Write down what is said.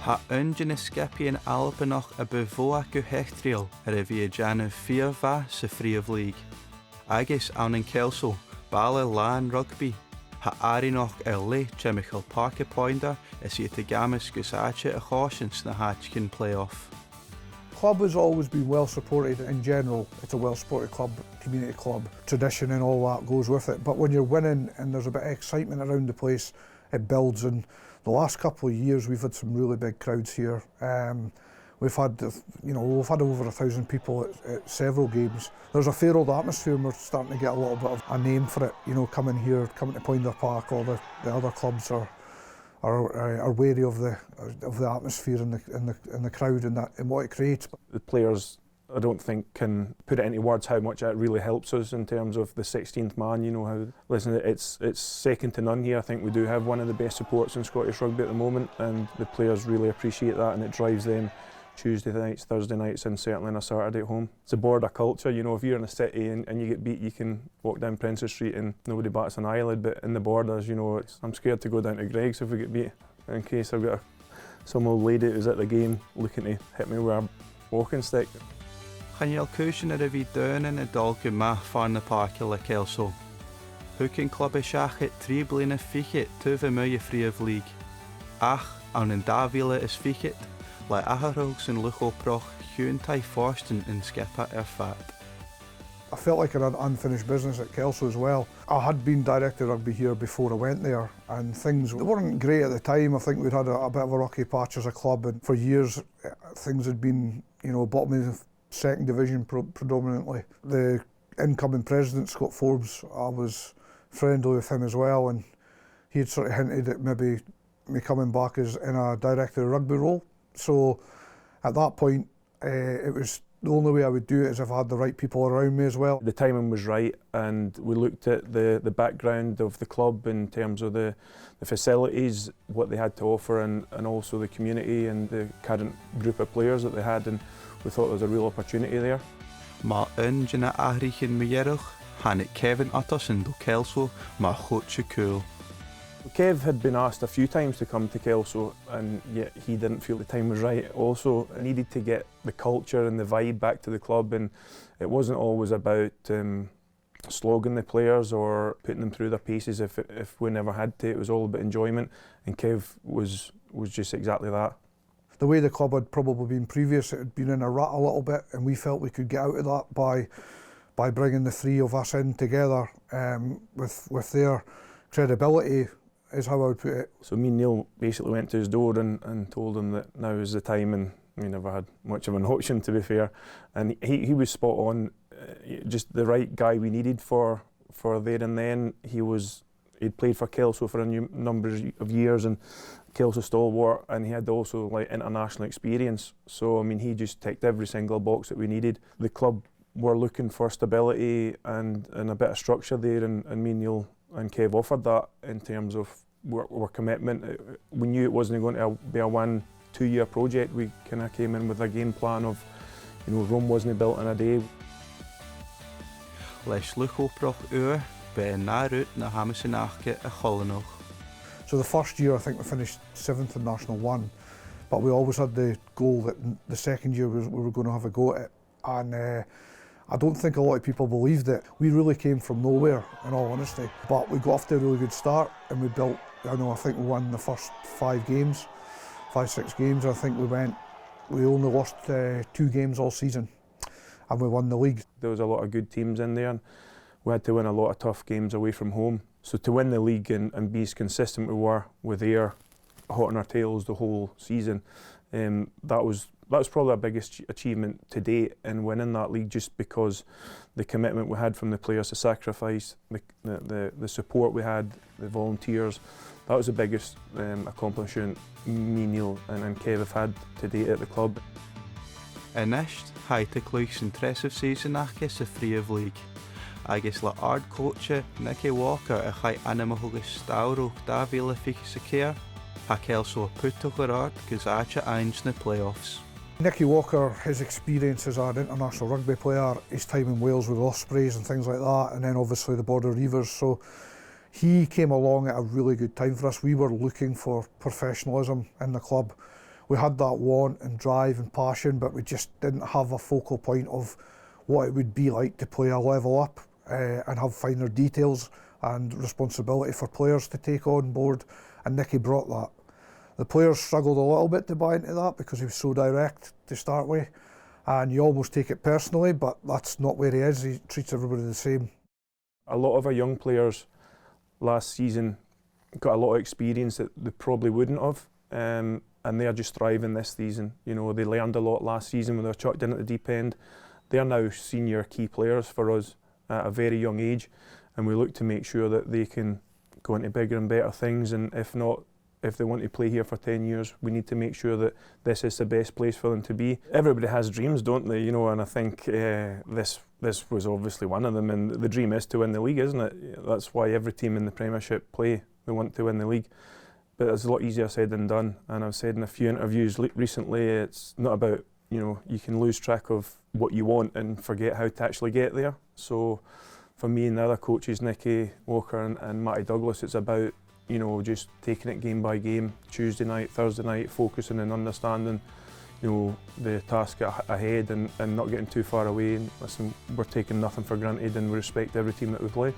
Ha ungin skepian albanach a bevoa go hechtriel a bhí Jana Fiorva sa Fríomh Agus an Kelso, Bala Lan Rugby, ha arinoch eile Chemical Parker Pointer is it the gamas gusacha a cautions na Hatchkin playoff. Club has always been well supported in general. It's a well supported club, community club, tradition and all that goes with it. But when you're winning and there's a bit of excitement around the place, it builds. And the last couple of years we've had some really big crowds here. We've had over 1,000 people at several games. There's a fair old atmosphere and we're starting to get a little bit of a name for it. You know, coming to Pointer Park, all the other clubs are wary of the atmosphere and the crowd and what it creates. The players, I don't think, can put it into words how much it really helps us in terms of the 16th man. You know how, listen, it's second to none here. I think we do have one of the best supports in Scottish rugby at the moment, and the players really appreciate that, and it drives them Tuesday nights, Thursday nights, and certainly on a Saturday at home. It's a border culture. You know, if you're in a city and you get beat, you can walk down Princess Street and nobody bats an eyelid. But in the borders, you know, I'm scared to go down to Greg's if we get beat, in case I've got some old lady who's at the game looking to hit me with a walking stick. Can you cushion a bhí dhen in a dul geama fan na parke le Kelso? Who can club a shachet 3 blina fichet to the Muye Fríomh Ach, an davile is fichet. Le aharogs and luchoproch huentai forsten in skepa fat. I felt like I had unfinished business at Kelso as well. I had been director of rugby here before I went there, and things weren't great at the time. I think we'd had a bit of a rocky patch as a club, and for years things had been, you know, bottom of the second division predominantly. The incoming president, Scott Forbes, I was friendly with him as well, and he had sort of hinted at maybe me coming back as in a director of rugby role. So at that point, it was the only way I would do it is if I had the right people around me as well. The timing was right, and we looked at the background of the club in terms of the facilities, what they had to offer, and also the community and the current group of players that they had, and we thought there was a real opportunity there. Ma ungin aghaidh in Mieroch, han it Kevin Utterson do Kelso, ma chutche cool. Kev had been asked a few times to come to Kelso, and yet he didn't feel the time was right. Also, needed to get the culture and the vibe back to the club, and it wasn't always about slogging the players or putting them through their paces if we never had to. It was all about enjoyment, and Kev was just exactly that. The way the club had probably been previous, it had been in a rut a little bit, and we felt we could get out of that by bringing the three of us in together with their credibility, is how I would put it. So me and Neil basically went to his door and told him that now is the time, and we never had much of an option, to be fair. And he was spot on, just the right guy we needed for there and then. He'd played for Kelso for a number of years, and Kelso stalwart, and he had also like international experience. So I mean, he just ticked every single box that we needed. The club were looking for stability and a bit of structure there, and me and Neil and Kev offered that in terms of our commitment. We knew it wasn't going to be a 1-2 year project. We kind of came in with a game plan of, you know, Rome wasn't built in a day. Leis luchoproch be na route na Hamisinachke a Chollenoch. So the first year I think we finished 7th in National 1, but we always had the goal that the second year we were going to have a go at it, and I don't think a lot of people believed it. We really came from nowhere, in all honesty, but we got off to a really good start, and we built, I think we won the first 5 games, 5-6 games. I think we only lost 2 games all season, and we won the league. There was a lot of good teams in there, and we had to win a lot of tough games away from home. So to win the league and be as consistent we were with air hot on our tails the whole season, that was probably our biggest achievement to date in winning that league, just because the commitment we had from the players, the sacrifice, the support we had, the volunteers. That was the biggest accomplishment me, Neil and Kev have had to date at the club. Inisht haid y clwys yn 3 season achge sa Fríomh agus le ard coacha Nicky Walker a chai animahugus staurúch da vile fiche sa céir, ha Kelso pútach ar ard gus áte eins na playoffs. Nicky Walker, his experience as an international rugby player, his time in Wales with Ospreys and things like that, and then obviously the Border Reivers, so he came along at a really good time for us. We were looking for professionalism in the club. We had that want and drive and passion, but we just didn't have a focal point of what it would be like to play a level up and have finer details and responsibility for players to take on board, and Nicky brought that. The players struggled a little bit to buy into that because he was so direct to start with, and you almost take it personally, but that's not where he is. He treats everybody the same. A lot of our young players last season got a lot of experience that they probably wouldn't have, and they are just thriving this season. You know, they learned a lot last season when they were chucked in at the deep end. They are now senior key players for us at a very young age, and we look to make sure that they can go into bigger and better things, and if not, if they want to play here for 10 years, we need to make sure that this is the best place for them to be. Everybody has dreams, don't they? You know, and I think this was obviously one of them, and the dream is to win the league, isn't it? That's why every team in the Premiership play, they want to win the league. But it's a lot easier said than done, and I've said in a few interviews recently, it's not about, you know, you can lose track of what you want and forget how to actually get there. So for me and the other coaches, Nicky Walker and Matty Douglas, it's about, you know, just taking it game by game, Tuesday night, Thursday night, focusing and understanding, you know, the task ahead and not getting too far away. And listen, we're taking nothing for granted and we respect every team that we play.